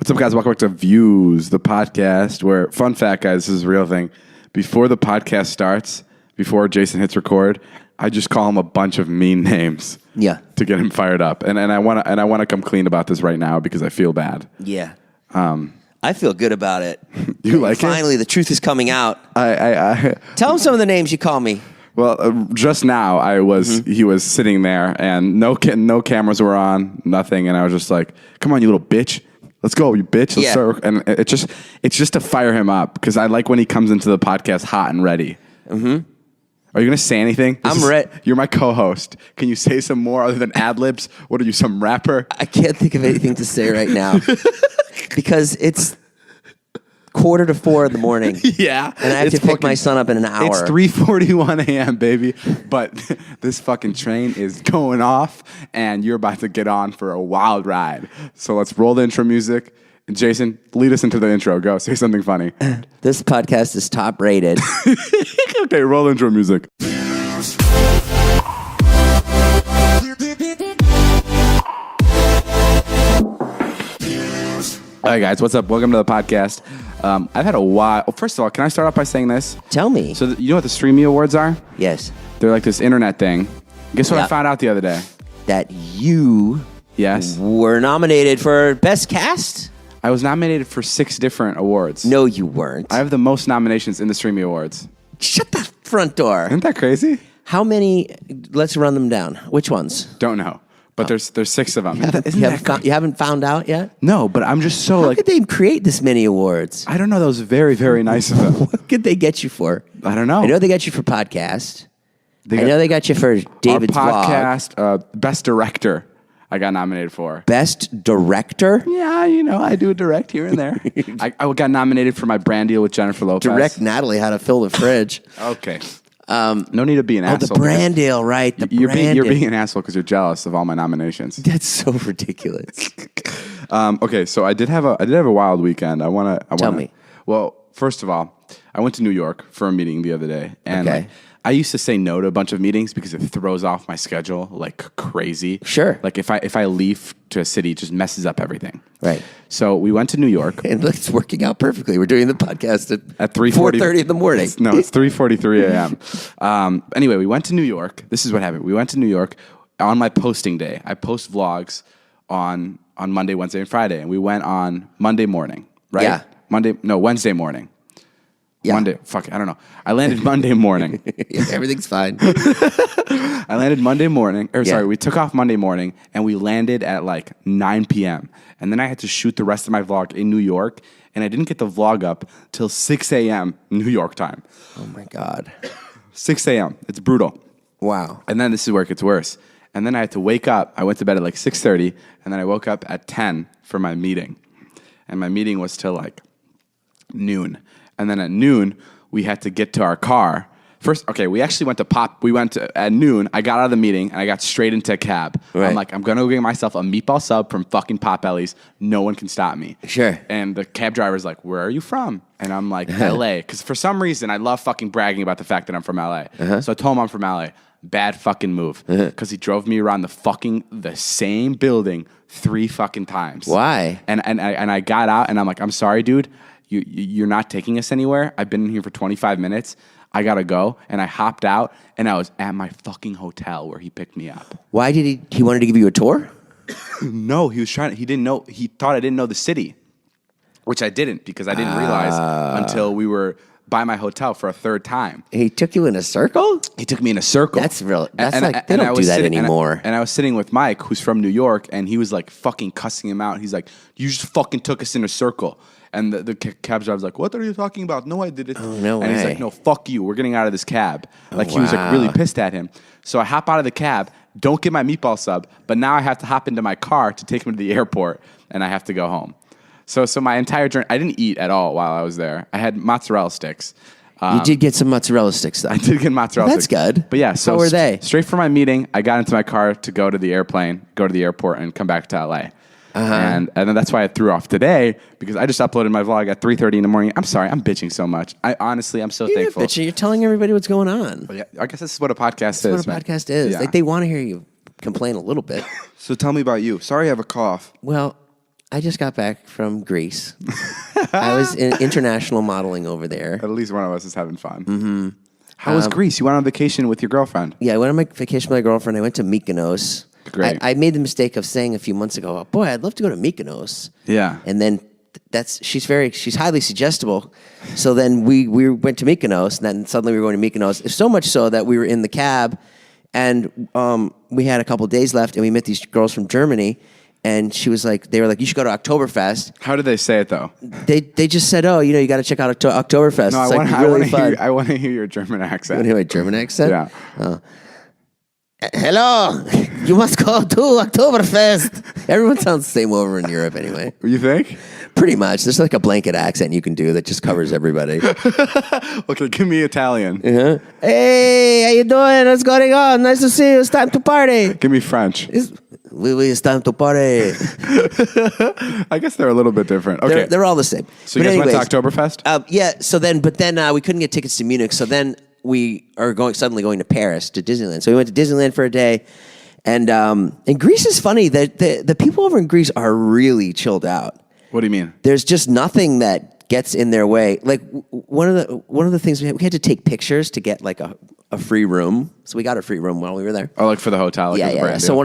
What's up, guys? Welcome back to Views, the podcast where, fun fact, guys, this is a real thing. Before the podcast starts, before Jason hits record, I just call him a bunch of mean names. Yeah. To get him fired up. And I want to come clean about this right now because I feel bad. Yeah. I feel good about it. You like Finally, the truth is coming out. I Tell him some of the names you call me. Well, just now he was sitting there and no cameras were on, nothing, and I was just like, "Come on, you little bitch, let's go, you bitch." Let's start. And it's just to fire him up because I like when he comes into the podcast hot and ready. Mm-hmm. Are you gonna say anything? I'm ready. You're my co-host. Can you say some more other than ad libs? What are you, some rapper? I can't think of anything to say right now because it's 3:45 in the morning. Yeah. And I have to pick my son up in an hour. It's 3:41 a.m., baby. But this fucking train is going off, and you're about to get on for a wild ride. So let's roll the intro music. And Jason, lead us into the intro. Go. Say something funny. This podcast is top rated. Okay, roll intro music. All right, guys, what's up? Welcome to the podcast. I've had a while. First of all, can I start off by saying this? Tell me. So, you know what the Streamy Awards are? Yes. They're like this internet thing. Guess what I found out the other day? That you were nominated for Best Cast? I was nominated for 6 different awards. No, you weren't. I have the most nominations in the Streamy Awards. Shut the front door. Isn't that crazy? How many? Let's run them down. Which ones? Don't know. But there's 6 of them. You haven't found out yet? No, but I'm just so How could they create this many awards? I don't know. That was very, very nice of them. What could they get you for? I don't know. I know they got you for podcast. I know they got you for David's our vlog. podcast, Best Director, I got nominated for. Best Director? Yeah, I do a direct here and there. I got nominated for my brand deal with Jennifer Lopez. Direct Natalie how to fill the fridge. Okay. No need to be an asshole. The brand deal, right? You're being an asshole because you're jealous of all my nominations. That's so ridiculous. Okay, so I did have a wild weekend. Tell me. Well, first of all, I went to New York for a meeting the other day, and I used to say no to a bunch of meetings because it throws off my schedule like crazy. Sure. Like if I leave to a city, it just messes up everything. Right. So we went to New York. And it's working out perfectly. We're doing the podcast at 4:30 in the morning. It's 3:43 a.m. Anyway, we went to New York. This is what happened. We went to New York on my posting day. I post vlogs on Monday, Wednesday, and Friday. And we went on Monday morning, right? Yeah. Wednesday morning. Yeah. Monday, I don't know. I landed Monday morning. Everything's fine. I landed Monday morning. We took off Monday morning, and we landed at like 9 p.m. And then I had to shoot the rest of my vlog in New York, and I didn't get the vlog up till 6 a.m. New York time. Oh, my God. 6 a.m. It's brutal. Wow. And then this is where it gets worse. And then I had to wake up. I went to bed at like 6:30, and then I woke up at 10 for my meeting. And my meeting was till like noon. And then at noon, we had to get to our car. First, we actually went to Pop. We went at noon. I got out of the meeting, and I got straight into a cab. Right. I'm like, I'm going to go get myself a meatball sub from fucking Potbelly's. No one can stop me. Sure. And the cab driver's like, where are you from? And I'm like, L.A. Because for some reason, I love fucking bragging about the fact that I'm from L.A. So I told him I'm from L.A. Bad fucking move. Because he drove me around the same building 3 fucking times. Why? And I got out, and I'm like, I'm sorry, dude. You're not taking us anywhere. I've been in here for 25 minutes. I gotta go. And I hopped out, and I was at my fucking hotel where he picked me up. Why did he wanted to give you a tour? No, he didn't know. He thought I didn't know the city, which I didn't because I didn't realize until we were by my hotel for a 3rd time. He took you in a circle? He took me in a circle. That's real. They don't do that anymore. And I was sitting with Mike, who's from New York, and he was like fucking cussing him out. He's like, you just fucking took us in a circle. And the cab driver's like, what are you talking about? No, I didn't. Oh, no way. And he's like, no, fuck you. We're getting out of this cab. He was like really pissed at him. So I hop out of the cab, don't get my meatball sub, but now I have to hop into my car to take him to the airport, and I have to go home. So my entire journey, I didn't eat at all while I was there. I had mozzarella sticks. You did get some mozzarella sticks, though. I did get mozzarella sticks. That's good. But yeah, so how were they? Straight from my meeting, I got into my car to go to the airplane, go to the airport, and come back to LA. And then that's why I threw off today, because I just uploaded my vlog at 3:30 in the morning. I'm sorry, I'm bitching so much. I'm so You're thankful. Not bitching. You're telling everybody what's going on. But yeah, I guess this is what a podcast is. That's what a podcast is. Yeah. Like, they want to hear you complain a little bit. So tell me about you. Sorry I have a cough. Well, I just got back from Greece. I was in international modeling over there. At least one of us is having fun. Mm-hmm. How was Greece? You went on vacation with your girlfriend. Yeah, I went on my vacation with my girlfriend. I went to Mykonos. Great. I made the mistake of saying a few months ago, oh, boy, I'd love to go to Mykonos. Yeah. And then she's highly suggestible. So then we went to Mykonos, and then suddenly we were going to Mykonos. So much so that we were in the cab, and we had a couple days left, and we met these girls from Germany. And they were like, you should go to Oktoberfest. How did they say it though? They just said, oh, you got to check out Oktoberfest. No, I want to hear your German accent. You want to hear my German accent? Yeah. Hello, you must go to Oktoberfest. Everyone sounds the same over in Europe anyway. You think? Pretty much. There's like a blanket accent you can do that just covers everybody. Okay, give me Italian. Uh-huh. Hey, how you doing? What's going on? Nice to see you. It's time to party. Give me French. It's time to party. I guess they're a little bit different. Okay. They're all the same. So you guys went to Oktoberfest? Yeah, but then we couldn't get tickets to Munich, so then we are suddenly going to Paris, to Disneyland. So we went to Disneyland for a day, and Greece is funny. The people over in Greece are really chilled out. What do you mean? There's just nothing that gets in their way. Like one of the things we had to take pictures to get like a free room. So we got a free room while we were there. Oh, like for the hotel? Like Yeah. So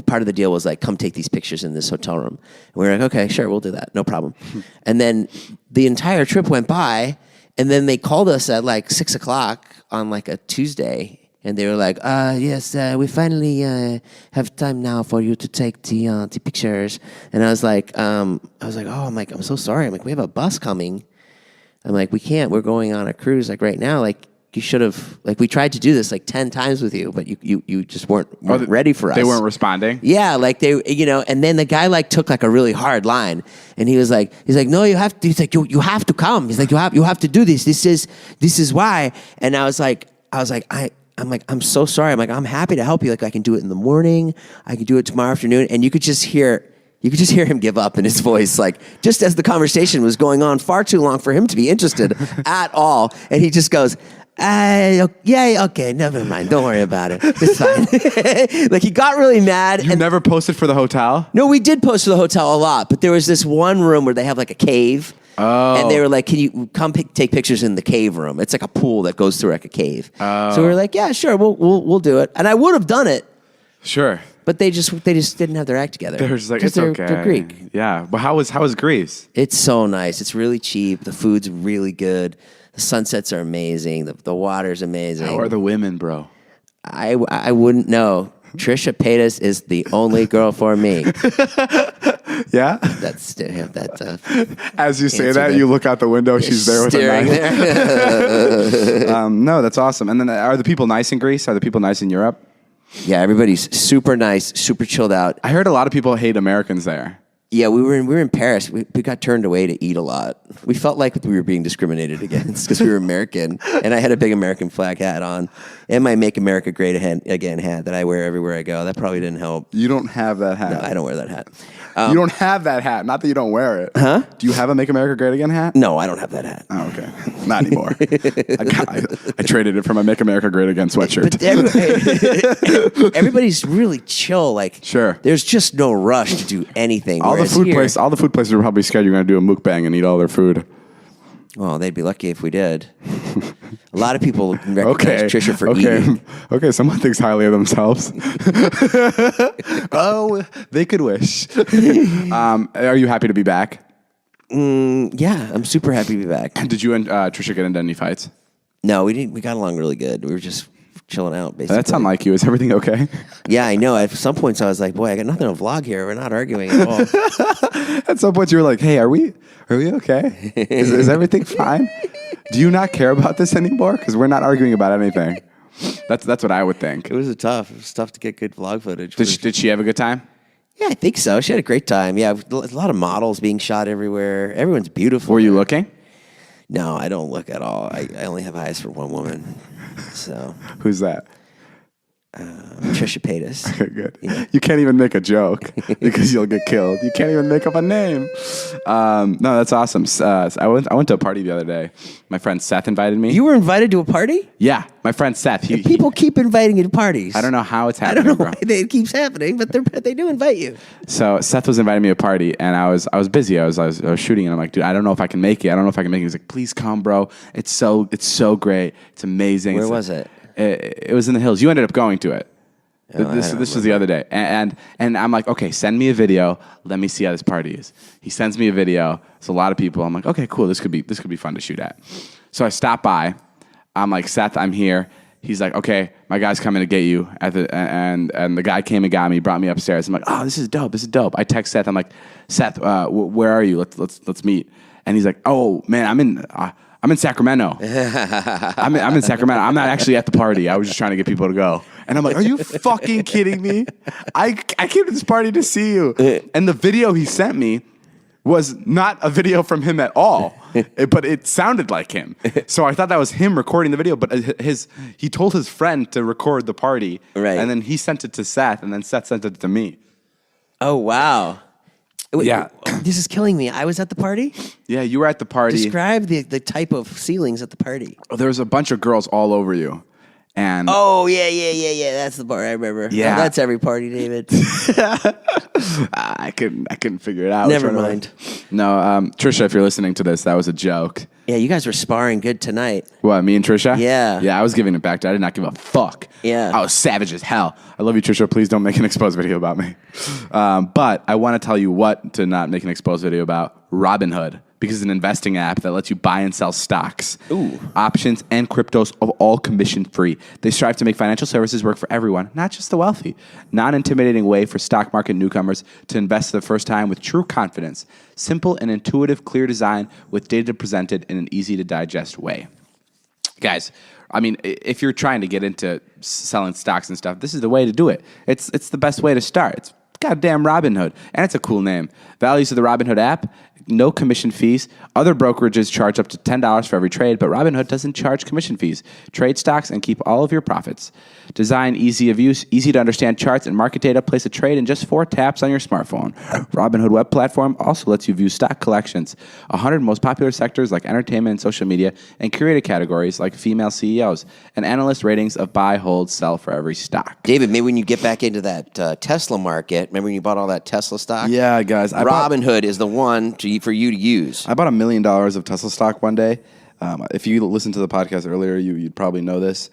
part of the deal was like, come take these pictures in this hotel room. And we were like, okay, sure, we'll do that. No problem. And then the entire trip went by, and then they called us at like 6:00 on like a Tuesday. And they were like, yes, we finally have time now for you to take the pictures. And I was like, I'm so sorry. I'm like, we have a bus coming. I'm like, we can't. We're going on a cruise like right now. Like, you should have, like, we tried to do this like 10 times with you, but you just weren't ready for us. They weren't responding? Yeah, like and then the guy like took like a really hard line, and he's like, no, you have to, he's like, you have to come. He's like, you have to do this. This is why. And I'm like, I'm so sorry. I'm like, I'm happy to help you. Like, I can do it in the morning. I can do it tomorrow afternoon. And you could just hear him give up in his voice, like just as the conversation was going on far too long for him to be interested at all. And he just goes, yeah, okay, never mind. Don't worry about it. It's fine. Like, he got really mad. You never posted for the hotel? No, we did post for the hotel a lot, but there was this one room where they have like a cave. Oh. And they were like, can you come take pictures in the cave room? It's like a pool that goes through like a cave. Oh. So we were like, yeah, sure, we'll do it. And I would have done it. Sure. But they just didn't have their act together. They're just like, it's okay. They're Greek. Yeah. But how was Greece? It's so nice. It's really cheap. The food's really good. The sunsets are amazing. The water's amazing. How are the women, bro? I wouldn't know. Trisha Paytas is the only girl for me. Yeah? As you say that, you look out the window. She's there with a knife. There. No, that's awesome. And then are the people nice in Greece? Are the people nice in Europe? Yeah, everybody's super nice, super chilled out. I heard a lot of people hate Americans there. Yeah, we were in Paris. We got turned away to eat a lot. We felt like we were being discriminated against because we were American, and I had a big American flag hat on, and my "Make America Great Again" hat that I wear everywhere I go. That probably didn't help. You don't have that hat. No, I don't wear that hat. You don't have that hat. Not that you don't wear it. Huh? Do you have a "Make America Great Again" hat? No, I don't have that hat. Oh, okay. Not anymore. I traded it for my "Make America Great Again" sweatshirt. But everybody's really chill. Like, sure. There's just no rush to do anything. All the food places are probably scared you're going to do a mukbang and eat all their food. Well, they'd be lucky if we did. A lot of people recognize Trisha for eating. Okay, someone thinks highly of themselves. Oh, they could wish. Are you happy to be back? Yeah, I'm super happy to be back. Did you and Trisha get into any fights? No, we didn't. We got along really good. We were just chilling out, basically. That's unlike you. Is everything okay? Yeah, I know. At some points, I was like, boy, I got nothing to vlog here. We're not arguing at all. At some points, you were like, hey, are we okay? Is everything fine? Do you not care about this anymore? Because we're not arguing about anything. That's what I would think. It was tough to get good vlog footage. Did she have a good time? Yeah, I think so. She had a great time. Yeah, a lot of models being shot everywhere. Everyone's beautiful. Were you looking? No, I don't look at all. I only have eyes for one woman. So who's that? Trisha Paytas. Good. Yeah. You can't even make a joke because you'll get killed. You can't even make up a name. No, that's awesome. I went to a party the other day. My friend Seth invited me. You were invited to a party? Yeah, my friend Seth. People keep inviting you to parties. I don't know how it's happening. I don't know bro. why it keeps happening, but they do invite you. So Seth was inviting me to a party, and I was busy. I was shooting, and I'm like, dude, I don't know if I can make it. He's like, please come, bro. It's so great. It's amazing. Where was it? It was in the hills. You ended up going to it. This was the other day, and I'm like, okay, send me a video. Let me see how this party is. He sends me a video. It's a lot of people. I'm like, okay, cool. This could be fun to shoot at. So I stop by. I'm like, Seth, I'm here. He's like, okay, my guy's coming to get you. And the guy came and got me, brought me upstairs. I'm like, oh, this is dope. I text Seth. I'm like, Seth, where are you? Let's meet. And he's like, oh man, I'm in Sacramento. I'm in Sacramento. I'm not actually at the party. I was just trying to get people to go. And I'm like, are you fucking kidding me? I came to this party to see you. And the video he sent me was not a video from him at all, but it sounded like him. So I thought that was him recording the video, but he told his friend to record the party. Right. And then he sent it to Seth, and then Seth sent it to me. Oh, wow. Yeah. This is killing me. I was at the party? Yeah, you were at the party. Describe the type of ceilings at the party. There was a bunch of girls all over you. And oh, yeah. That's the part I remember. Yeah. Oh, that's every party, David. I couldn't figure it out. Never mind. No, Trisha, if you're listening to this, that was a joke. Yeah, you guys were sparring good tonight. What, me and Trisha? Yeah. Yeah, I was giving it back to her. I did not give a fuck. Yeah. I was savage as hell. I love you, Trisha. Please don't make an exposed video about me. But I want to tell you what to not make an exposed video about. Robinhood. Because it's an investing app that lets you buy and sell stocks, options, and cryptos of all commission-free. They strive to make financial services work for everyone, not just the wealthy. Non-intimidating way for stock market newcomers to invest for the first time with true confidence. Simple and intuitive, clear design with data presented in an easy-to-digest way. Guys, I mean, if you're trying to get into selling stocks and stuff, this is the way to do it. It's the best way to start. It's goddamn Robinhood. And it's a cool name. Values of the Robinhood app, no commission fees. Other brokerages charge up to $10 for every trade, but Robinhood doesn't charge commission fees. Trade stocks and keep all of your profits. Design easy of use, easy to understand charts and market data. Place a trade in just 4 taps on your smartphone. Robinhood web platform also lets you view stock collections, 100 most popular sectors like entertainment and social media, and curated categories like female CEOs, and analyst ratings of buy, hold, sell for every stock. David, maybe when you get back into that Tesla market, remember when you bought all that Tesla stock? Yeah, guys. Robinhood is the one for you to use. I bought $1 million of Tesla stock one day. If you listened to the podcast earlier, you'd probably know this.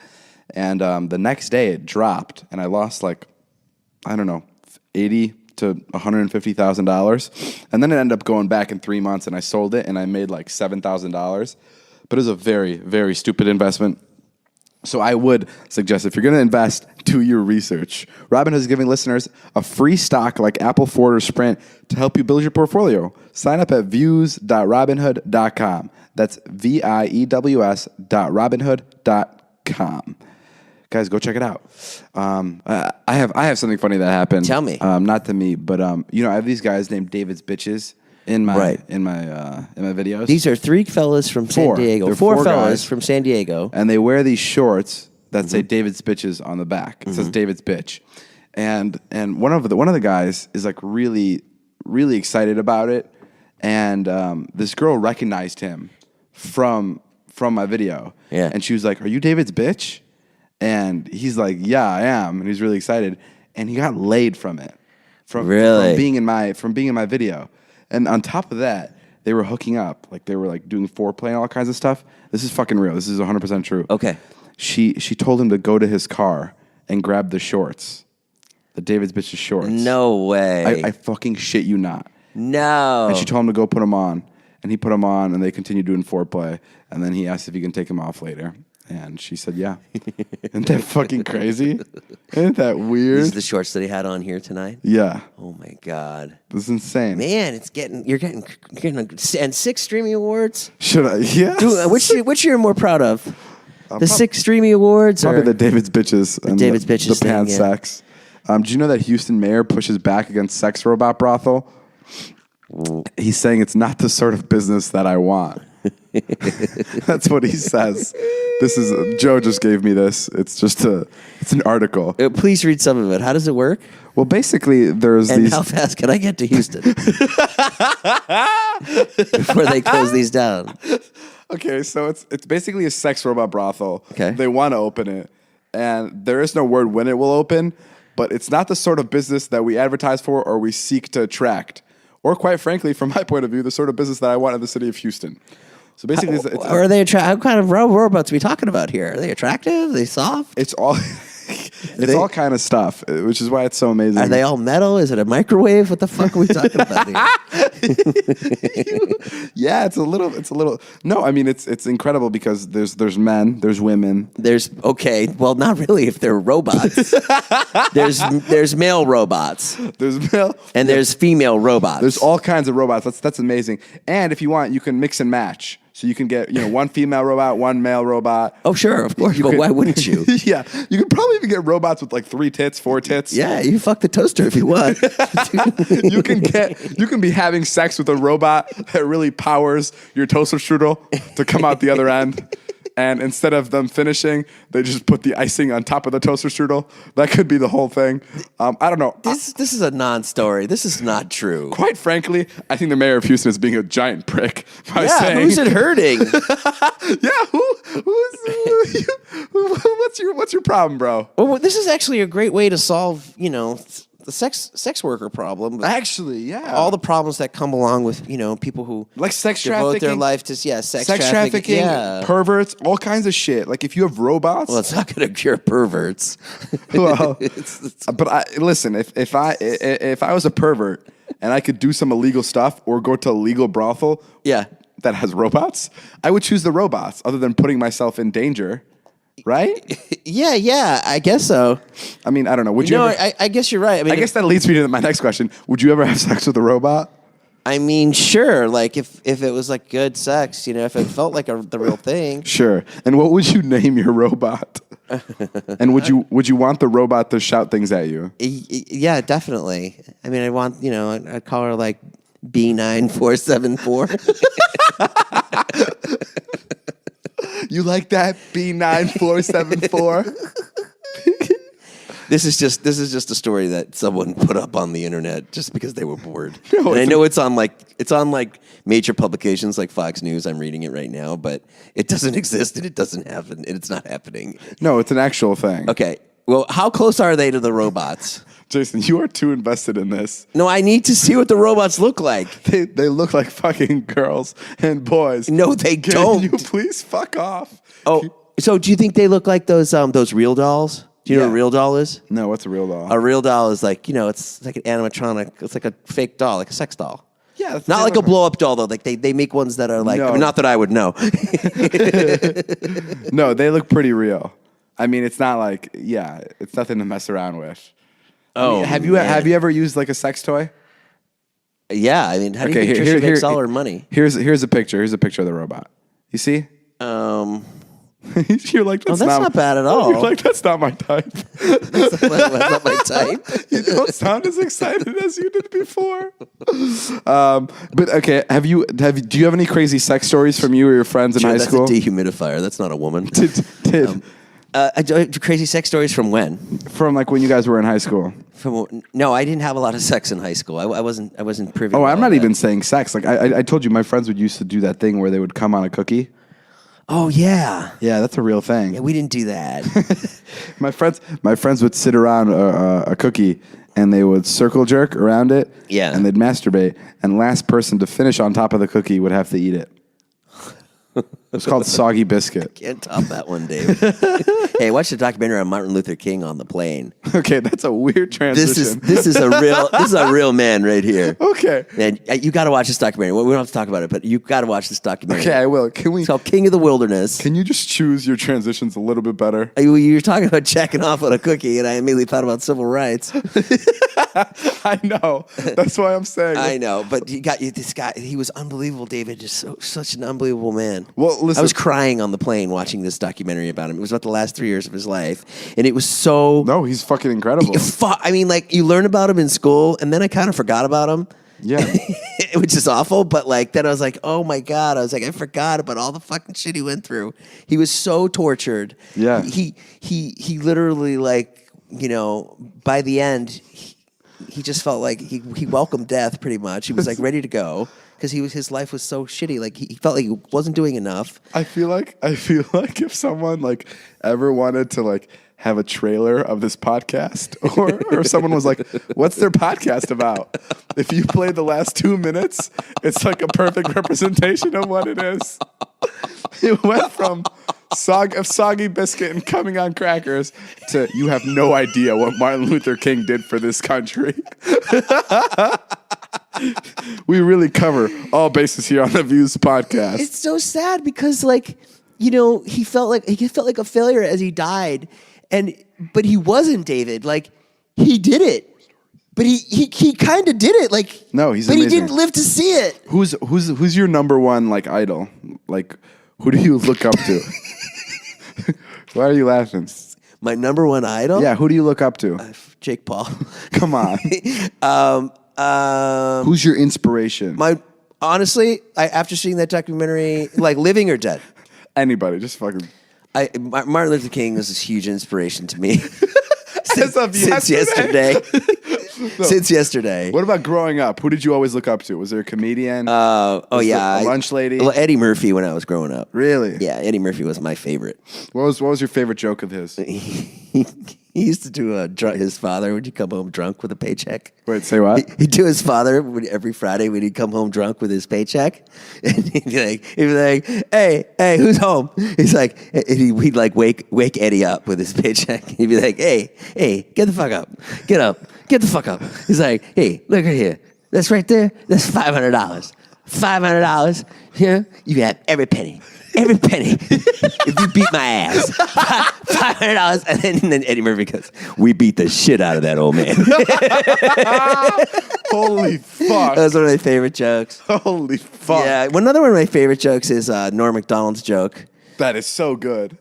And the next day it dropped, and I lost $80,000 to $150,000. And then it ended up going back in 3 months, and I sold it, and I made like $7,000. But it was a very, very stupid investment. So I would suggest if you're going to invest, do your research. Robinhood is giving listeners a free stock like Apple, Ford, or Sprint to help you build your portfolio. Sign up at views.robinhood.com. That's VIEWS.robinhood.com. Guys, go check it out. I have something funny that happened. Tell me. Not to me, but I have these guys named David's Bitches in my videos. These are 3 fellas from San Diego. They're 4 4 fellas guys. from San Diego. And they wear these shorts that say David's Bitches on the back. It says David's Bitch. And one of the guys is like really, really excited about it. And this girl recognized him from my video. Yeah. And she was like, "Are you David's bitch?" And he's like, "Yeah, I am." And he's really excited. And he got laid from it. From being in my video. And on top of that, they were hooking up. Like they were like doing foreplay and all kinds of stuff. This is fucking real. This is 100% true. Okay. She told him to go to his car and grab the shorts. The David's Bitch's shorts. No way. I fucking shit you not. No. And she told him to go put them on. And he put them on, and they continued doing foreplay. And then he asked if he can take them off later. And she said, yeah. Isn't that fucking crazy? Isn't that weird? These are the shorts that he had on here tonight? Yeah. Oh, my God. This is insane. Man, you're getting and 6 streaming awards? Should I? Yes. Which you're more proud of? The 6 streaming awards? Probably or the David's Bitches. And David's Bitches the pan thing, yeah. sex. Do you know that Houston mayor pushes back against sex robot brothel? He's saying it's not the sort of business that I want. That's what he says. This is Joe just gave me this. It's an article. Please read some of it. How does it work? Well, basically, there's And these. how fast can I get to Houston before they close these down? Okay, so it's basically a sex robot brothel. Okay. They want to open it, and there is no word when it will open, but it's not the sort of business that we advertise for or we seek to attract, or quite frankly, from my point of view, the sort of business that I want in the city of Houston. So basically, Are they what kind of robots are we talking about here? Are they attractive? Are they soft? it's all it's all kind of stuff, which is why it's so amazing. Are they all metal? Is it a microwave? What the fuck are we talking about here? Yeah, it's a little. No, I mean it's incredible because there's men, there's women. Well, not really if they're robots. there's male robots. There's male And there's female robots. There's all kinds of robots. That's amazing. And if you want, you can mix and match. So you can get, one female robot, one male robot. Oh, sure, of course. But why wouldn't you? Yeah. You could probably even get robots with like 3 tits, 4 tits. Yeah, you fuck the toaster if you want. You can be having sex with a robot that really powers your toaster strudel to come out the other end. And instead of them finishing, they just put the icing on top of the toaster strudel. That could be the whole thing. I don't know. This is a non-story. This is not true. Quite frankly, I think the mayor of Houston is being a giant prick by saying, who's it hurting? Yeah, what's your problem, bro? Well, this is actually a great way to solve, the sex worker problem. Actually, yeah. All the problems that come along with, people who like sex devote trafficking, their life to sex trafficking, yeah. perverts, all kinds of shit. Like if you have robots, Well, it's not going to cure perverts. well, but listen, if I was a pervert and I could do some illegal stuff or go to a legal brothel, Yeah. that has robots, I would choose the robots other than putting myself in danger. Right? Yeah, I guess so. I mean, I don't know. Would you? No, Ever, I guess you're right. I mean, I guess that leads me to my next question. Would you ever have sex with a robot? I mean, sure. Like if it was like good sex, if it felt like the real thing. Sure. And what would you name your robot? And would you want the robot to shout things at you? Yeah, definitely. I mean, I'd call her like B9474. You like that? B9474? This is just a story that someone put up on the internet just because they were bored. No, and I know it's on major publications like Fox News. I'm reading it right now, but it doesn't exist and it doesn't happen and it's not happening. No, it's an actual thing. Okay. Well, how close are they to the robots? Jason, you are too invested in this. No, I need to see what the robots look like. They look like fucking girls and boys. No, they don't. Can you please fuck off? Oh, so do you think they look like those real dolls? Do you know what a real doll is? No, what's a real doll? A real doll is like, it's like an animatronic. It's like a fake doll, like a sex doll. Yeah. That's Not like a blow-up doll, though. Like they make ones that are like, No. I mean, not that I would know. No, they look pretty real. I mean, it's not like, it's nothing to mess around with. Oh, have you ever used like a sex toy? Yeah, I mean, how do you think Trisha makes all her money? Here's a picture. Here's a picture of the robot. You see? You're like, that's not bad at all. You're like, that's not my type. That's not my type. You don't sound as excited as you did before. But okay, do you have any crazy sex stories from you or your friends in high school? That's a dehumidifier. That's not a woman. Did Crazy sex stories from when? from like when you guys were in high school? No, I didn't have a lot of sex in high school. I wasn't privy. Oh, to I'm all not that. even saying sex. Like I told you, my friends would used to do that thing where they would come on a cookie. Oh yeah. Yeah, that's a real thing. Yeah, we didn't do that. My friends would sit around a cookie and they would circle jerk around it. Yeah. And they'd masturbate. And last person to finish on top of the cookie would have to eat it. It's called Soggy Biscuit. Can't top that one, Dave. Hey, watch the documentary on Martin Luther King on the plane. Okay, that's a weird transition. This is a real man right here. Okay. Man, you got to watch this documentary. We don't have to talk about it, but you got to watch this documentary. Okay, I will. It's called King of the Wilderness. Can you just choose your transitions a little bit better? You're talking about jacking off on a cookie, and I immediately thought about civil rights. I know. That's why I'm saying. I know, but this guy. He was unbelievable, David. Just such an unbelievable man. Well, listen. I was crying on the plane watching this documentary about him. It was about the last 3 years of his life, and it was so. No, he's fucking incredible. I mean, like you learn about him in school, and then I kind of forgot about him. Yeah. which is awful. But like then I was like, oh my God, I was like, I forgot about all the fucking shit he went through. He was so tortured. Yeah. He literally like, you know, by the end, he just felt like he welcomed death pretty much. He was like ready to go because his life was so shitty. Like he felt like he wasn't doing enough. I feel like if someone like ever wanted to like have a trailer of this podcast, or someone was like, what's their podcast about? If you play the last 2 minutes, it's like a perfect representation of what it is. It went from soggy biscuit and coming on crackers to you have no idea what Martin Luther King did for this country. We really cover all bases here on the Views podcast. It's so sad because like, you know, he felt like a failure as he died. But he wasn't, David. Like, he did it. But he kind of did it. Like, no, he's but amazing. He didn't live to see it. Who's your number one like idol? Like, who do you look up to? Why are you laughing? My number one idol? Yeah, who do you look up to? Jake Paul. Come on. Who's your inspiration? Honestly, after seeing that documentary, like living or dead? Anybody, just fucking. Martin Luther King was this huge inspiration to me. Since yesterday. Since yesterday. What about growing up? Who did you always look up to? Was there a comedian? A lunch lady? Well, Eddie Murphy when I was growing up. Really? Yeah, Eddie Murphy was my favorite. What was your favorite joke of his? He used to do his father when you come home drunk with a paycheck. Wait, say what? He'd do his father every Friday when he'd come home drunk with his paycheck, and he'd be like, "Hey, who's home?" He's like, he'd like wake Eddie up with his paycheck. He'd be like, "Hey, get the fuck up, get the fuck up." He's like, "Hey, look at here, that's right there. That's $500. $500. Here, you have every penny." Every penny. If you beat my ass, $500. And then Eddie Murphy goes, "We beat the shit out of that old man." Holy fuck. That was one of my favorite jokes. Holy fuck. Yeah, another one of my favorite jokes is Norm Macdonald's joke. That is so good.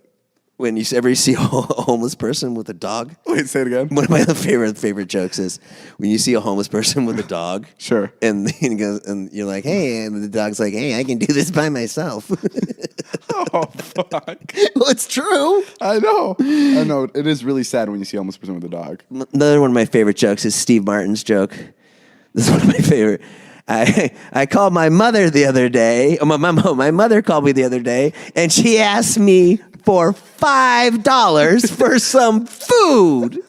When you ever see a homeless person with a dog. Wait, say it again. One of my favorite jokes is when you see a homeless person with a dog. Sure. And he goes, and you're like, "Hey," and the dog's like, "Hey, I can do this by myself." Oh, fuck. Well, it's true. I know. It is really sad when you see a homeless person with a dog. Another one of my favorite jokes is Steve Martin's joke. This is one of my favorite. I called my mother the other day. My mother called me the other day, and she asked me for $5 for some food.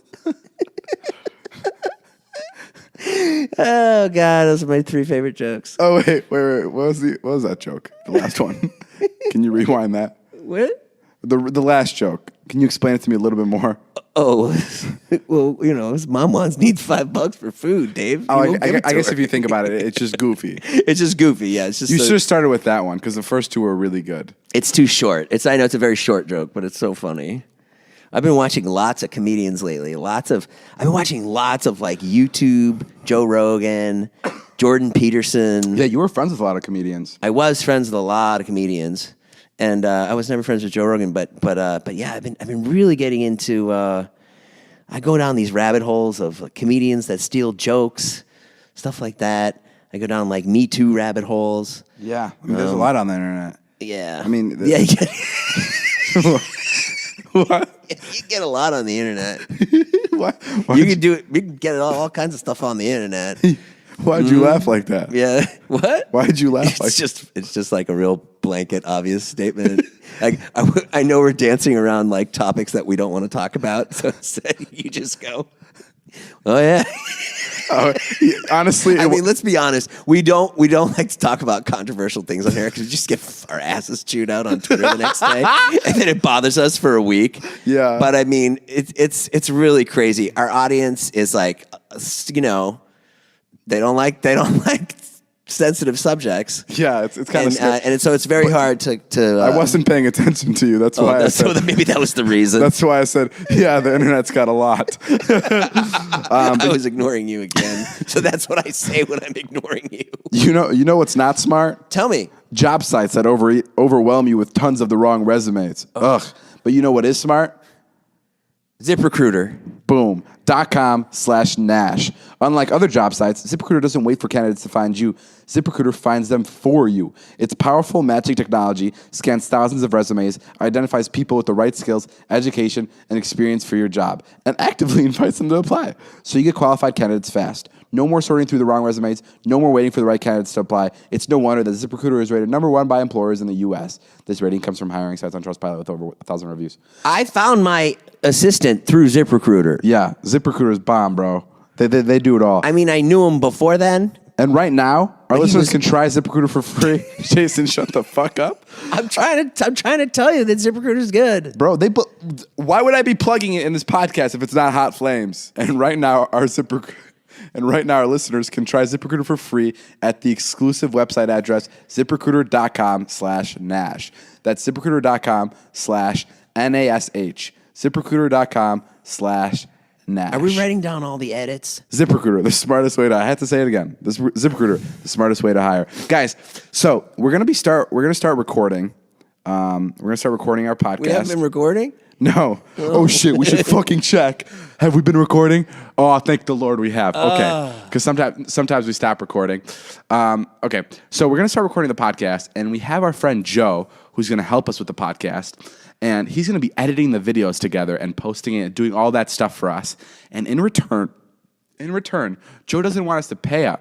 Oh God, those are my 3 favorite jokes. Oh wait. What was that joke? The last one. Can you rewind that? What? The last joke. Can you explain it to me a little bit more? Oh, well, you know, his mom needs $5 for food, Dave. Oh, I guess if you think about it, it's just goofy. It's just goofy, yeah. It's just you should have started with that one because the first 2 were really good. It's too short. I know it's a very short joke, but it's so funny. I've been watching lots of comedians lately. I've been watching lots of like YouTube, Joe Rogan, Jordan Peterson. Yeah, you were friends with a lot of comedians. I was friends with a lot of comedians, and I was never friends with Joe Rogan. But yeah, I've been really getting into. I go down these rabbit holes of comedians that steal jokes, stuff like that. I go down like Me Too rabbit holes. Yeah, I mean, there's a lot on the internet. Yeah, I mean, yeah. What? You get a lot on the internet. Why You can do it. You can get all kinds of stuff on the internet. Why'd you laugh like that? Yeah. What? Why'd you laugh like that? It's just like a real blanket, obvious statement. Like I know we're dancing around like topics that we don't want to talk about, so you just go, "Oh yeah." Honestly, I mean, let's be honest. We don't like to talk about controversial things on here because we just get our asses chewed out on Twitter the next day, and then it bothers us for a week. Yeah. But I mean, it's really crazy. Our audience is like, you know, they don't like sensitive subjects. Yeah, it's kind of scary. And so it's very hard to I wasn't paying attention to you. That's why I said. So maybe that was the reason. That's why I said, yeah, the internet's got a lot. I was ignoring you again. So that's what I say when I'm ignoring you. You know what's not smart? Tell me. Job sites that overwhelm you with tons of the wrong resumes. Ugh. But you know what is smart? ZipRecruiter. Boom. .com/Nash. Unlike other job sites, ZipRecruiter doesn't wait for candidates to find you. ZipRecruiter finds them for you. Its powerful matching technology scans thousands of resumes, identifies people with the right skills, education, and experience for your job, and actively invites them to apply. So you get qualified candidates fast. No more sorting through the wrong resumes. No more waiting for the right candidates to apply. It's no wonder that ZipRecruiter is rated #1 by employers in the U.S. This rating comes from hiring sites on Trustpilot with over 1,000 reviews. I found my assistant through ZipRecruiter. Yeah, ZipRecruiter is bomb, bro. They do it all. I mean, I knew him before then. And right now, our listeners can try ZipRecruiter for free. Jason, shut the fuck up. I'm trying to tell you that ZipRecruiter is good, bro. Why would I be plugging it in this podcast if it's not hot flames? And right now, our listeners can try ZipRecruiter for free at the exclusive website address ZipRecruiter.com/Nash. That's ZipRecruiter.com/NASH. ZipRecruiter.com/Nash. Are we writing down all the edits? ZipRecruiter, the smartest way to. I have to say it again. ZipRecruiter, the smartest way to hire, guys. So we're gonna start recording. We're gonna start recording our podcast. We haven't been recording. No. Oh shit. We should fucking check. Have we been recording? Oh, thank the Lord we have. Okay. Because sometimes we stop recording. Okay. So we're gonna start recording the podcast, and we have our friend Joe who's gonna help us with the podcast. And he's going to be editing the videos together and posting it, doing all that stuff for us. And in return, Joe doesn't want us to pay him.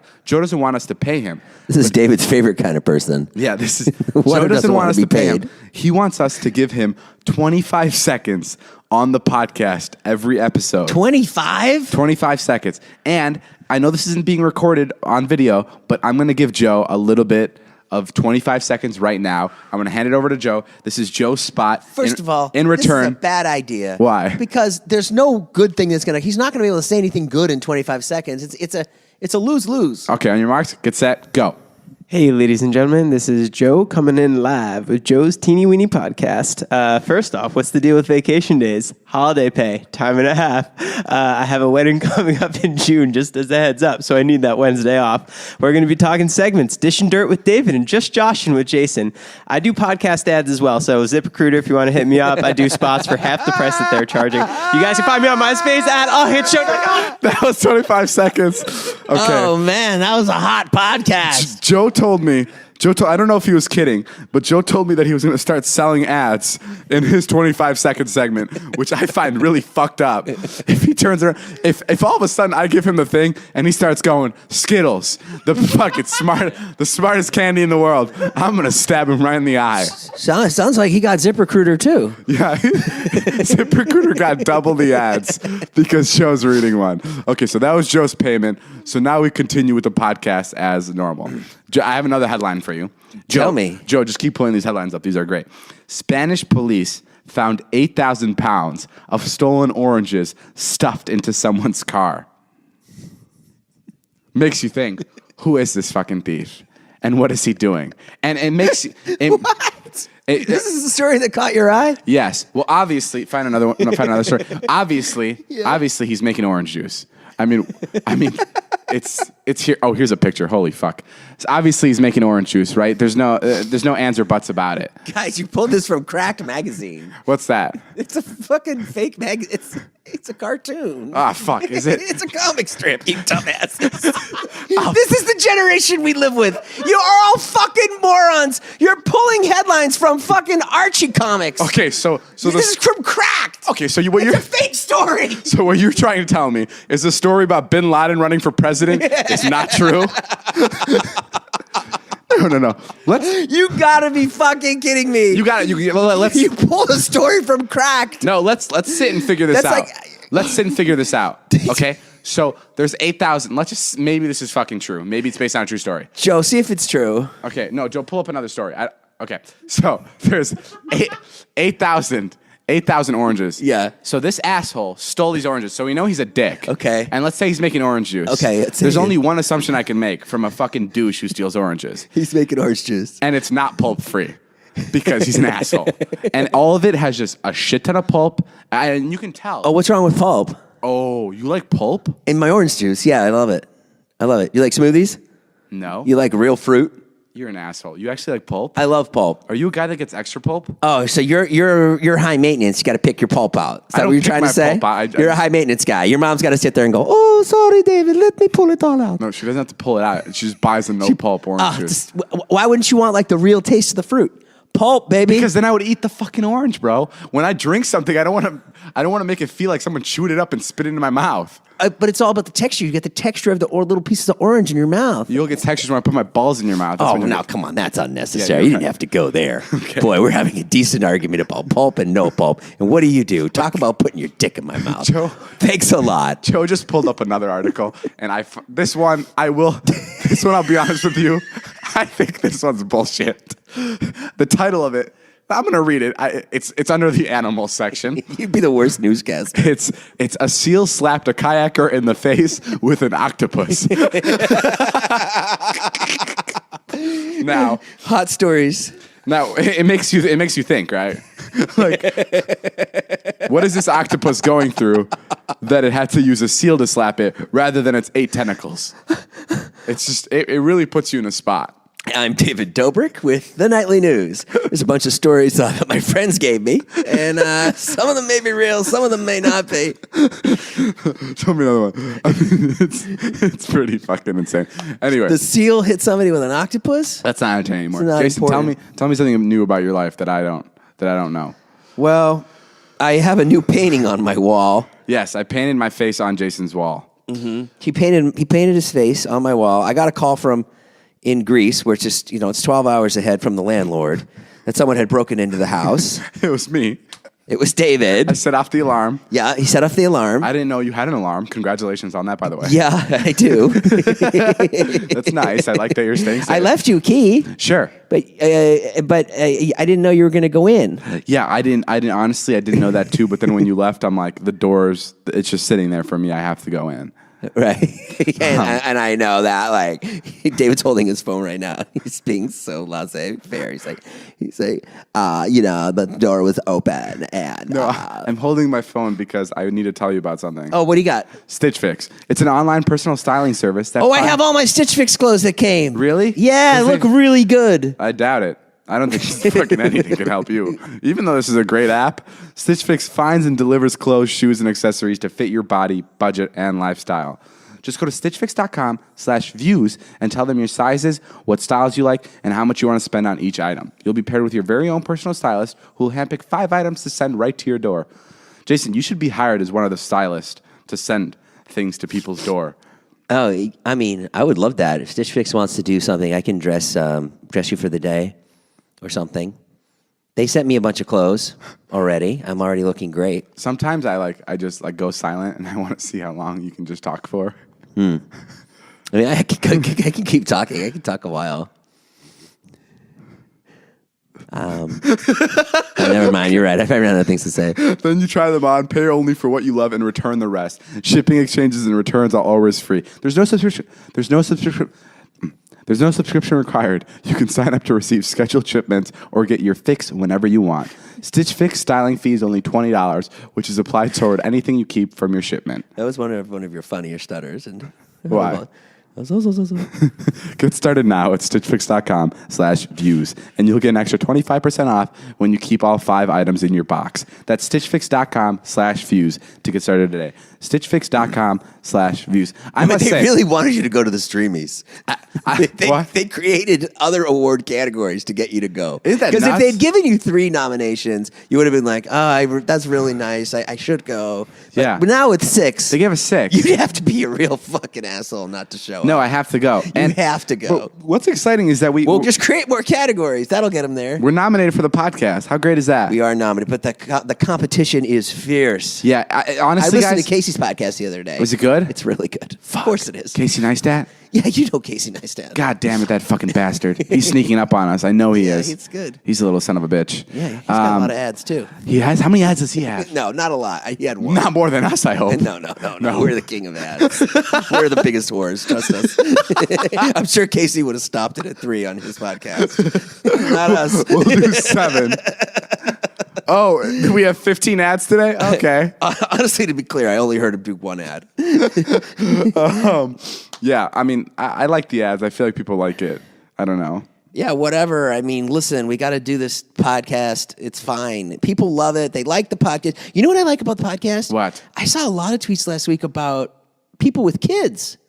This is David's favorite kind of person. Yeah, this is Joe doesn't want us to pay him. He wants us to give him 25 seconds on the podcast every episode. 25? 25 seconds. And I know this isn't being recorded on video, but I'm going to give Joe a little bit of 25 seconds right now. I'm going to hand it over to Joe. This is Joe's spot. First of all, in return, this is a bad idea. Why? Because there's no good thing he's not going to be able to say anything good in 25 seconds. It's a lose-lose. Okay, on your marks, get set, go. Hey, ladies and gentlemen, this is Joe coming in live with Joe's Teeny Weeny Podcast. First off, what's the deal with vacation days? Holiday pay, time and a half. I have a wedding coming up in June, just as a heads up, so I need that Wednesday off. We're going to be talking segments, Dish and Dirt with David and Just Joshin' with Jason. I do podcast ads as well, so ZipRecruiter, if you want to hit me up, I do spots for half the price that they're charging. You guys can find me on MySpace at allhitshow.com. That was 25 seconds. Okay. Oh, man, that was a hot podcast. Joe told me, I don't know if he was kidding, but Joe told me that he was going to start selling ads in his 25-second segment, which I find really fucked up. If he turns around, if all of a sudden I give him the thing and he starts going, Skittles, the smartest candy in the world, I'm going to stab him right in the eye. Sounds like he got ZipRecruiter too. Yeah, ZipRecruiter got double the ads because Joe's reading one. Okay, so that was Joe's payment. So now we continue with the podcast as normal. I have another headline for you. Tell me. Joe, just keep pulling these headlines up. These are great. Spanish police found 8,000 pounds of stolen oranges stuffed into someone's car. Makes you think, who is this fucking thief? And what is he doing? And it makes you... What? This is the story that caught your eye? Yes. Well, obviously, find another one. No, find another story. Obviously, he's making orange juice. I mean, it's here. Oh, here's a picture. Holy fuck! So obviously, he's making orange juice, right? There's no ands or buts about it. Guys, you pulled this from Cracked Magazine. What's that? It's a fucking fake magazine. It's a cartoon. Ah, fuck! Is it? It's a comic strip. You dumbasses. This is the generation we live with. You are all fucking morons. You're pulling headlines from fucking Archie comics. Okay, so this is from Cracked. Okay, so it's a fake story. So what you're trying to tell me is the story about Bin Laden running for president is not true? No. You gotta be fucking kidding me. You got it. You pulled a story from Cracked. No, let's sit and figure this out. Let's sit and figure this out. Okay? So there's 8,000. Maybe this is fucking true. Maybe it's based on a true story. Joe, see if it's true. Okay, no, Joe, pull up another story. Okay, so there's 8,000 oranges. Yeah. So this asshole stole these oranges. So we know he's a dick. Okay. And let's say he's making orange juice. Okay. There's only one assumption I can make from a fucking douche who steals oranges. He's making orange juice. And it's not pulp free. Because he's an asshole. And all of it has just a shit ton of pulp. And you can tell. Oh, what's wrong with pulp? Oh, you like pulp? In my orange juice. Yeah, I love it. You like smoothies? No. You like real fruit? You're an asshole. You actually like pulp? I love pulp. Are you a guy that gets extra pulp? Oh, so you're high maintenance. You got to pick your pulp out. Is that what you're trying to say? You're a high maintenance guy. Your mom's got to sit there and go, "Oh, sorry, David, let me pull it all out." No, she doesn't have to pull it out. She just buys a no pulp orange juice. Why wouldn't you want like the real taste of the fruit? Pulp, baby. Because then I would eat the fucking orange, bro. When I drink something, I don't want to make it feel like someone chewed it up and spit it into my mouth. But it's all about the texture. You get the texture of the little pieces of orange in your mouth. You'll get textures when I put my balls in your mouth. That's now come on, that's unnecessary. Yeah, you didn't have to go there. Okay. Boy, we're having a decent argument about pulp and no pulp. And what do? Talk about putting your dick in my mouth. Joe, thanks a lot. Joe just pulled up another article, and this one I'll be honest with you. I think this one's bullshit. The title of it, I'm going to read it. It's under the animal section. You'd be the worst newscaster. It's a seal slapped a kayaker in the face with an octopus. Now, hot stories. Now it makes you think, right? Like, what is this octopus going through that it had to use a seal to slap it rather than its 8 tentacles? It's just it really puts you in a spot. I'm David Dobrik with the Nightly News. There's a bunch of stories that my friends gave me, and some of them may be real, some of them may not be. Tell me another one. I mean, it's pretty fucking insane. Anyway, the seal hit somebody with an octopus? That's not entertaining anymore. Not Jason, important. tell me something new about your life that I don't know. Well, I have a new painting on my wall. Yes, I painted my face on Jason's wall. Mm-hmm. He painted his face on my wall. I got a call from in Greece, where it's just, it's 12 hours ahead from the landlord, that someone had broken into the house. It was me. It was David. I set off the alarm. Yeah, he set off the alarm. I didn't know you had an alarm. Congratulations on that, by the way. Yeah, I do. That's nice. I like that you're staying safe. I left you a key. Sure. But I didn't know you were going to go in. Yeah, I didn't honestly, I didn't know that too. But then when you left, I'm like, the doors, it's just sitting there for me. I have to go in. Right. and I know that, like, David's holding his phone right now. He's being so laissez-faire. He's like, the door was open. And no, I'm holding my phone because I need to tell you about something. Oh, what do you got? Stitch Fix. It's an online personal styling service. I have all my Stitch Fix clothes that came. Really? Yeah, they look really good. I doubt it. I don't think fucking anything can help you. Even though this is a great app, Stitch Fix finds and delivers clothes, shoes, and accessories to fit your body, budget, and lifestyle. Just go to stitchfix.com/views and tell them your sizes, what styles you like, and how much you want to spend on each item. You'll be paired with your very own personal stylist who will handpick 5 items to send right to your door. Jason, you should be hired as one of the stylists to send things to people's door. Oh, I mean, I would love that. If Stitch Fix wants to do something, I can dress you for the day. Or something. They sent me a bunch of clothes already. I'm already looking great. Sometimes I just go silent and I want to see how long you can just talk for. I mean, I can keep talking. I can talk a while. Never mind. You're right. I ran out of things to say. Then you try them on, pay only for what you love, and return the rest. Shipping, exchanges, and returns are always free. There's no subscription required. You can sign up to receive scheduled shipments or get your fix whenever you want. Stitch Fix styling fee is only $20, which is applied toward anything you keep from your shipment. That was one of your funnier stutters. And why? Get started now at stitchfix.com/views, and you'll get an extra 25% off when you keep all 5 items in your box. That's stitchfix.com/views to get started today. Stitchfix.com/views. They really wanted you to go to the Streamies. They created other award categories to get you to go. Isn't that Because if nuts? they'd given you 3 nominations, you would have been like, that's really nice. I should go. Yeah. But now with 6, They gave us 6. you'd have to be a real fucking asshole not to show up. No, I have to go. You have to go. But what's exciting is that We'll just create more categories. That'll get them there. we're nominated for the podcast. How great is that? We are nominated, but the competition is fierce. Yeah, honestly, I listened guys. to Casey's podcast the other day. Was it good? It's really good. Of course it is. Casey Neistat? Yeah, you know Casey Neistat. God damn it, that fucking bastard. He's sneaking up on us. I know he is. It's good. He's a little son of a bitch. Yeah, he's got a lot of ads too. He has? How many ads does he have? No, not a lot. He had 1. Not more than us, I hope. No. We're the king of ads. We're the biggest whores. Trust us. I'm sure Casey would have stopped it at 3 on his podcast. Not us. We'll do 7. Oh, do we have 15 ads today? Okay. Honestly, to be clear, I only heard him do 1 ad. Yeah, I mean, I like the ads. I feel like people like it. I don't know. Yeah, whatever. I mean, listen, we got to do this podcast. It's fine. People love it. They like the podcast. You know what I like about the podcast? What? I saw a lot of tweets last week about people with kids.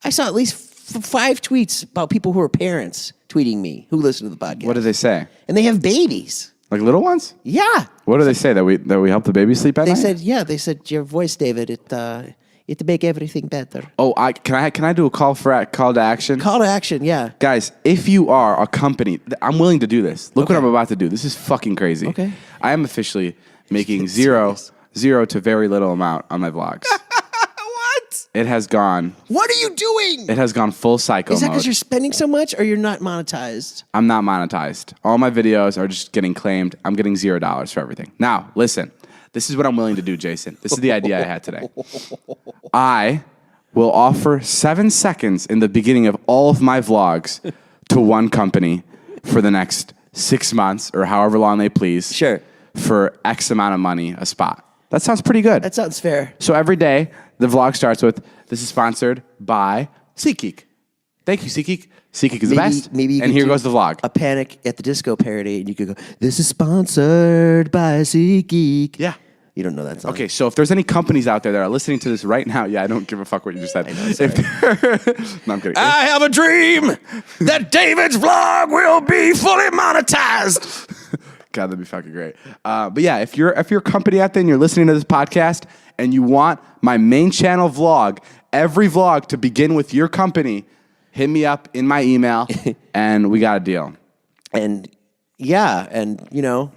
I saw at least 5 tweets about people who are parents tweeting me who listen to the podcast. What do they say? And they have babies. Like little ones? Yeah. What do they say? That we help the baby sleep at night? They said your voice, David, it make everything better. Oh, can I do a call to action? Call to action, yeah. Guys, if you are a company, I'm willing to do this. Look what I'm about to do. This is fucking crazy. Okay. I am officially making zero to very little amount on my vlogs. What? It has gone. What are you doing? It has gone full psycho Is that mode. because you're spending so much or you're not monetized? I'm not monetized. All my videos are just getting claimed. I'm getting $0 for everything. Now, listen. This is what I'm willing to do, Jason. This is the idea I had today. I will offer 7 seconds in the beginning of all of my vlogs to one company for the next 6 months or however long they please. Sure. For X amount of money a spot. That sounds pretty good. That sounds fair. So every day, the vlog starts with, this is sponsored by SeatGeek. Thank you, SeatGeek. SeatGeek is the best. Maybe and here goes the vlog. A Panic at the Disco parody, and you could go, this is sponsored by SeatGeek. Yeah. You don't know that song. Okay, so if there's any companies out there that are listening to this right now, yeah, I don't give a fuck what you just said. No, I'm kidding. I have a dream that David's vlog will be fully monetized. God, that'd be fucking great. But yeah, if you're a company out there and you're listening to this podcast and you want my main channel vlog, every vlog to begin with your company, hit me up in my email and we got a deal. And yeah, and you know,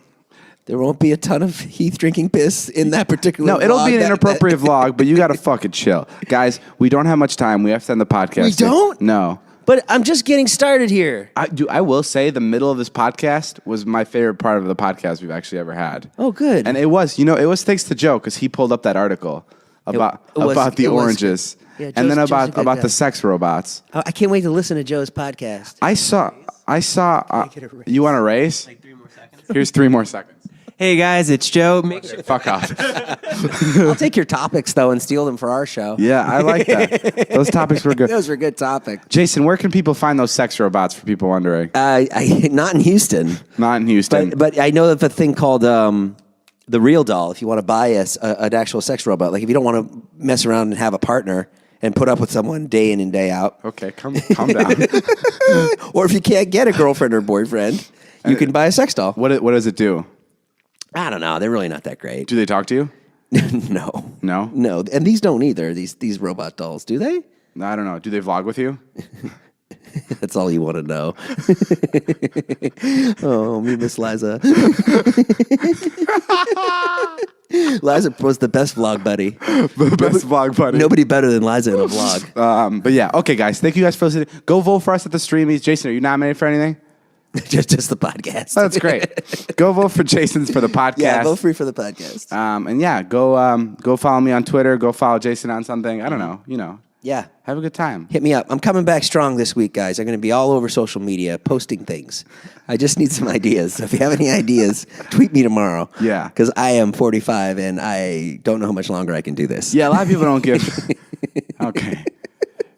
there won't be a ton of Heath drinking piss in that particular No, it'll vlog. be an inappropriate vlog, but you got to fucking chill. Guys, we don't have much time. We have to end the podcast. We don't? No. But I'm just getting started here. I will say the middle of this podcast was my favorite part of the podcast we've actually ever had. Oh, good. And it was thanks to Joe because he pulled up that article about the oranges. Yeah, and then Joe's a good about guy. the sex robots. I can't wait to listen to Joe's podcast. I saw. get a raise. You want a raise? Like 3 more seconds. Here's 3 more seconds. Hey guys, it's Joe. Make sure Fuck off. I'll take your topics, though, and steal them for our show. Yeah, I like that. Those topics were good. Those were good topics. Jason, where can people find those sex robots for people wondering? Not in Houston. Not in Houston. But I know of a thing called the Real Doll. If you want to buy an actual sex robot, like if you don't want to mess around and have a partner and put up with someone day in and day out, Okay, calm down. or if you can't get a girlfriend or boyfriend, you can buy a sex doll. What does it do? I don't know. They're really not that great. Do they talk to you? No. No? No. And these don't either. These robot dolls, do they? I don't know. Do they vlog with you? That's all you want to know. Oh, me miss Liza. Liza was the best vlog buddy. The best vlog buddy. Nobody better than Liza in a vlog. But yeah, okay, guys. Thank you guys for listening. Go vote for us at the Streamies. Jason, are you nominated for anything? just the podcast. Oh, that's great. Go vote for Jason's for the podcast. Yeah, vote free for the podcast. And yeah, go follow me on Twitter. Go follow Jason on something. I don't know. You know. Yeah. Have a good time. Hit me up. I'm coming back strong this week, guys. I'm going to be all over social media posting things. I just need some ideas. So if you have any ideas, tweet me tomorrow. Yeah. Because I am 45 and I don't know how much longer I can do this. Yeah, a lot of people don't give. Okay.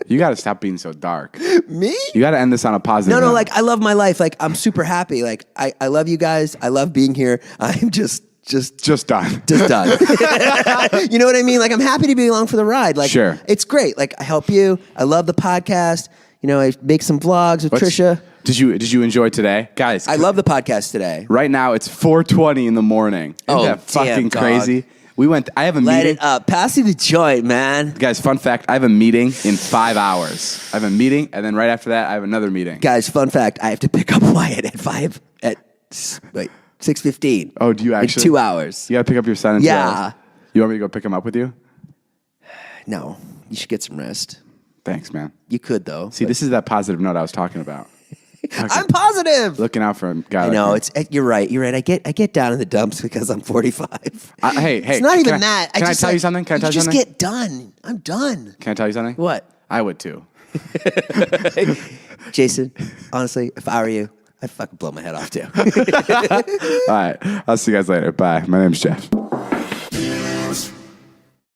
You got to stop being so dark. Me? You got to end this on a positive No, note. like I love my life. Like I'm super happy. Like I love you guys. I love being here. I'm just done. Just done. You know what I mean? Like I'm happy to be along for the ride. Like Sure. It's great. Like I help you. I love the podcast. You know, I make some vlogs with Trisha. Did you enjoy today? Guys, I love the podcast today. right now it's 4:20 in the morning. Isn't Oh, that fucking damn, dog. crazy? I have a Let meeting. it up. Pass you the joint, man. Guys, fun fact, I have a meeting in 5 hours. I have a meeting, and then right after that, I have another meeting. Guys, fun fact, I have to pick up Wyatt at 6:15. Oh, do you actually? In 2 hours. You got to pick up your son in 2 Yeah. hours. You want me to go pick him up with you? No, you should get some rest. Thanks, man. You could, though. See, this is that positive note I was talking about. I'm positive. Looking out for a guy I like know. me. It's you're right. You're right. I get down in the dumps because I'm 45. Hey, It's not even can that. Can I tell you something? Can I tell you just something? get done. I'm done. Can I tell you something? What? I would too. Jason, honestly, if I were you, I'd fucking blow my head off too. All right. I'll see you guys later. Bye. My name's Jeff.